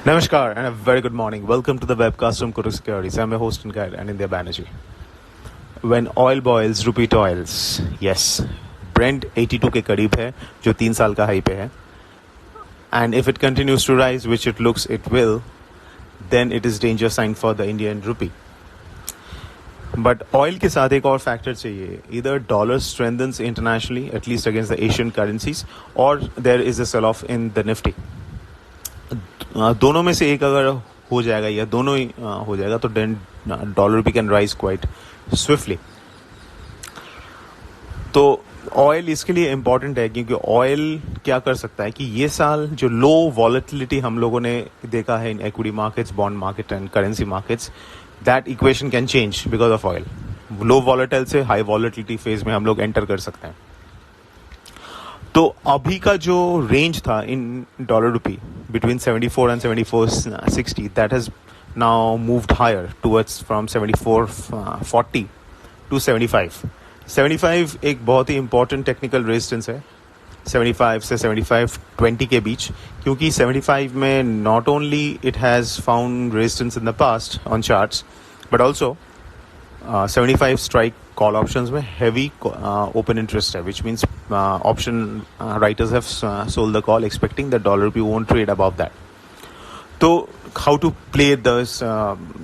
Namaskar and a very good morning. Welcome to the webcast from Kotak Securities. I'm your host and guide, Anindya Banerjee. When oil boils, rupee toils. Yes, Brent 82 के करीब है, जो 3 साल का high पे है. And if it continues to rise, which it looks it will, then it is danger sign for the Indian rupee. But oil के साथ एक और factor चाहिए. Either dollar strengthens internationally, at least against the Asian currencies, or there is a sell-off in the Nifty. दोनों में से एक अगर हो जाएगा या दोनों ही हो जाएगा तो देन डॉलर भी कैन राइज क्वाइट स्विफ्टली. तो ऑयल इसके लिए इम्पॉर्टेंट है क्योंकि ऑयल क्या कर सकता है कि ये साल जो लो वॉलेटिलिटी हम लोगों ने देखा है in equity markets, bond market and currency markets, that equation can change because of oil. Low volatile से हाई वॉलेटिलिटी फेज में हम लोग एंटर कर सकते हैं. तो अभी का जो रेंज था in dollar rupee between 74 and 74.60, that has now moved higher towards from 74.40 to 75. 75 एक बहुत ही इंपॉर्टेंट टेक्निकल रेजिस्टेंस है 75 से 75.20 के बीच, क्योंकि 75 में not only it has found resistance in the past on charts but also 75 strike call options में heavy open interest है, which means option writers have sold the call expecting the dollar rupee won't trade above that. तो how to play this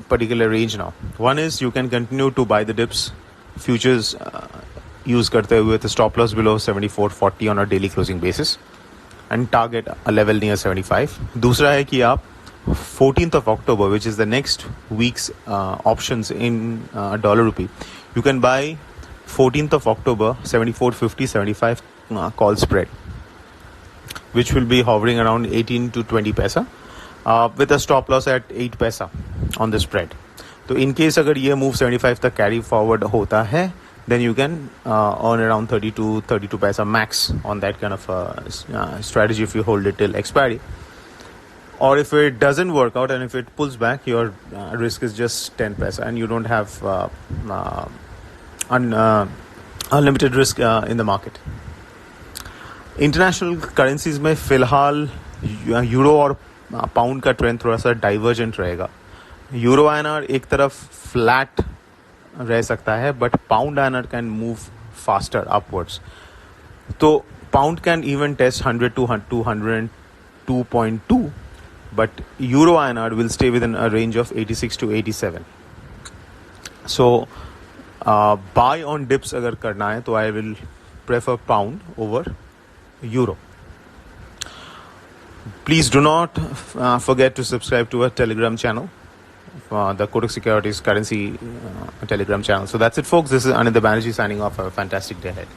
particular range now? One is you can continue to buy the dips futures use करते हुए the stop loss below 74.40 on a daily closing basis and target a level near 75. दूसरा है कि आप 14th of October, which is the next week's options in dollar rupee, you can buy 14th of October 74.50 75 call spread, which will be hovering around 18 to 20 paisa with a stop loss at 8 paisa on the spread. तो in case अगर ये move 75 तक carry forward होता है, then you can earn around 30 to 32 paisa max on that kind of strategy if you hold it till expiry. Or if it doesn't work out and if it pulls back, your risk is just 10 paisa and you don't have unlimited risk in the market. International currencies में फिलहाल euro और pound का trend थोड़ा सा divergent रहेगा. Euro INR एक तरफ flat रह सकता है but pound INR can move faster upwards. तो pound can even test 100 to 202.2, but Euro INR will stay within a range of 86 to 87. So buy on dips अगर करना है तो I will prefer pound over Euro. Please do not forget to subscribe to our Telegram channel, the Kotak Securities Currency Telegram channel. So that's it, folks. This is Anindya Banerjee signing off. Have a fantastic day ahead.